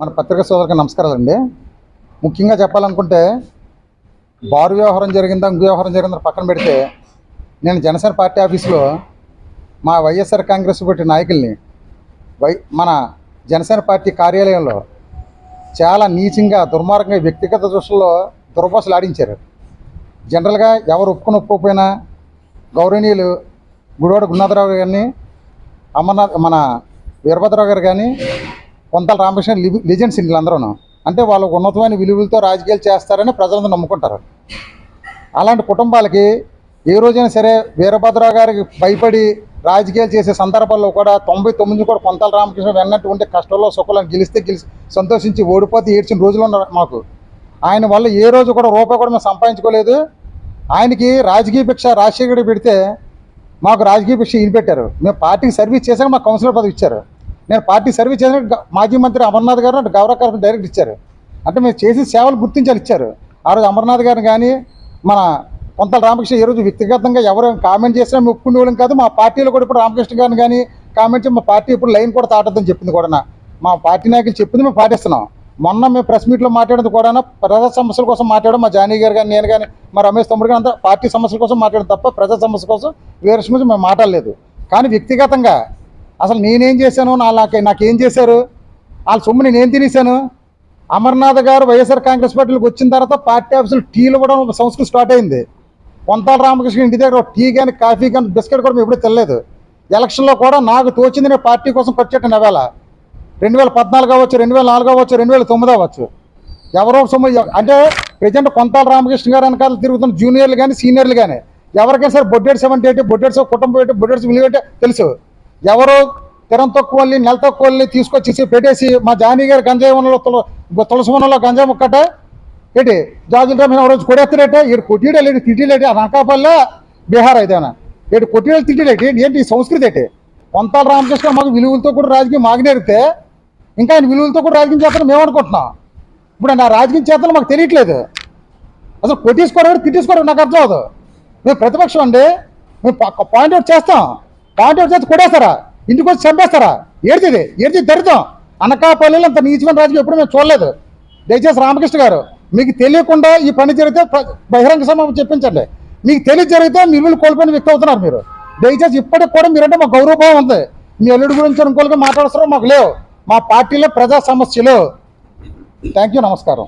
మన పత్రికా సోదరులకు నమస్కారాలండి. ముఖ్యంగా చెప్పాలనుకుంటే బారు వ్యవహారం జరిగిందా ఇంకో వ్యవహారం జరిగిందా పక్కన పెడితే నేను జనసేన పార్టీ ఆఫీసులో మా వైఎస్ఆర్ కాంగ్రెస్ పార్టీ నాయకుల్ని మన జనసేన పార్టీ కార్యాలయంలో చాలా నీచంగా దుర్మార్గంగా వ్యక్తిగత దృష్టిలో దుర్భాషలు ఆడించారు. జనరల్గా ఎవరు ఒప్పుకోకపోయినా గౌరవనీయులు గుడివాడ గురునాథరావు గారిని, అమర్నాథ్ మన వీరభద్రరావు గారు కానీ, కొంతల రామకృష్ణ లిజెండ్స్ వీళ్ళందరూ అంటే వాళ్ళు ఉన్నతమైన విలువలతో రాజకీయాలు చేస్తారని ప్రజలందరూ నమ్ముకుంటారు. అలాంటి కుటుంబాలకి ఏ రోజైనా సరే వీరభద్రరావు గారికి భయపడి రాజకీయాలు చేసే సందర్భాల్లో కూడా 99 కూడా కొంతల రామకృష్ణ వెన్నట్టు ఉంటే కష్టంలో సుఖంలో గెలిచి సంతోషించి ఓడిపోతే ఏడ్చిన రోజులు ఉన్నారు మాకు. ఆయన వల్ల ఏ రోజు కూడా రూపాయి కూడా మేము సంపాదించుకోలేదు. ఆయనకి రాజకీయ భిక్ష రాజశేఖర్ పెడితే మాకు రాజకీయ భిక్ష ఈయన పెట్టారు. మేము పార్టీకి సర్వీస్ చేశాక మాకు కౌన్సిలర్ పదవి ఇచ్చారు. నేను పార్టీ సర్వీస్ చేసిన మాజీ మంత్రి అమర్నాథ్ గారు అంటే గౌరవ కార్యక్రమం డైరెక్ట్ ఇచ్చారు. అంటే మేము చేసే సేవలు గుర్తించాలి ఇచ్చారు. ఆ రోజు అమర్నాథ్ గారిని కానీ మన కొంతల రామకృష్ణ ఏ రోజు వ్యక్తిగతంగా ఎవరు కామెంట్ చేసినా మేము ఒప్పుకునేవాళ్ళం కాదు. మా పార్టీలో కూడా ఇప్పుడు రామకృష్ణ గారిని కానీ కామెంట్ చేసి మా పార్టీ ఇప్పుడు లైన్ కూడా తాటద్దని చెప్పింది కూడా మా పార్టీ నాయకులు చెప్పింది మేము పాటిస్తున్నాం. మొన్న మేము ప్రెస్ మీట్లో మాట్లాడేది కూడా ప్రజా సమస్యల కోసం మాట్లాడడం మా జానీ గారు కానీ నేను కానీ మా రమేష్ తమ్ముడు కానీ అంతా పార్టీ సమస్యల కోసం మాట్లాడడం తప్ప ప్రజా సమస్య కోసం వేరే సమస్య మేము మాట్లాడలేదు. కానీ వ్యక్తిగతంగా అసలు నేనేం చేశాను, నాకేం చేశారు, వాళ్ళ సొమ్ము నేనేం తినేశాను. అమర్నాథ్ గారు వైఎస్ఆర్ కాంగ్రెస్ పార్టీలోకి వచ్చిన తర్వాత పార్టీ ఆఫీసులు టీలు కూడా సంస్కృతి స్టార్ట్ అయింది. కొంతల రామకృష్ణ ఇంటి దగ్గర టీ కానీ కాఫీ కానీ బిస్కెట్ కూడా మేము ఎప్పుడూ తినలేదు. ఎలక్షన్లో కూడా నాకు తోచింది నేను పార్టీ కోసం ఖర్చు నెవేళ 2014 అవ్వచ్చు, 2004 అవ్వచ్చు, 2009 అవ్వచ్చు. ఎవరో సొమ్ము అంటే ప్రజెంట్ కొంతల రామకృష్ణ గారు వెనకాల తిరుగుతున్న జూనియర్లు కానీ సీనియర్లు కానీ ఎవరికైనా సరే బొడ్డేడు 78 బొడ్డేడు కుటుంబం ఏంటి బొడ్డేడు విలువ ఏంటో తెలుసు. ఎవరో తిరం తక్కువ వాళ్ళని నెల తక్కువ వాళ్ళని తీసుకొచ్చేసి పెట్టేసి మా జానీ గారు గంజాయి వనంలో తులసి వనంలో గంజాయి ముక్కట ఏంటి జాజుల రామ రోజు కొడేస్తాడేటే ఇటు కొట్టిడే లేదు తిట్టిలేటి అనకాపల్లె బీహార్ అయితేనా ఇటు కొట్టిడేలు తిట్టిలేటి ఏంటి ఈ సంస్కృతి ఏంటి. కొంతల రామకృష్ణ మాకు విలువలతో కూడా రాజకీయం మాగినేరితే ఇంకా ఆయన విలువలతో కూడా రాజకీయం చేస్తాను మేము అనుకుంటున్నాం. ఇప్పుడు నా రాజకీయం చేతలు మాకు తెలియట్లేదు. అసలు కొట్టేసుకోవడం తిట్టేసుకోవడం నాకు అర్థం అవదు. మేము ప్రతిపక్షం అండి, మేము పాయింట్ అవుట్ చేస్తాం. పాయింట్ అవుట్ చేస్తే కొట్టేస్తారా, ఇంటికి వచ్చి చంపేస్తారా, ఏడిది దరిద్రం. అనకాపల్లిలో అంత నీచమైన రాజకీయం ఎప్పుడు మేము చూడలేదు. దయచేసి రామకృష్ణ గారు మీకు తెలియకుండా ఈ పని జరిగితే బహిరంగ సమావేశం చెప్పించండి. మీకు తెలియ జరిగితే మీరు కోల్పోయిన వ్యక్తి అవుతున్నారు. మీరు దయచేసి ఇప్పటికి కూడా మీరంటే మాకు గౌరవభావం ఉంది. మీ అల్లుడి గురించి ఇంకోళ్ళకి మాట్లాడుతారో మాకు లేవు. మా పార్టీలో ప్రజా సమస్యలు. థ్యాంక్ యూ, నమస్కారం.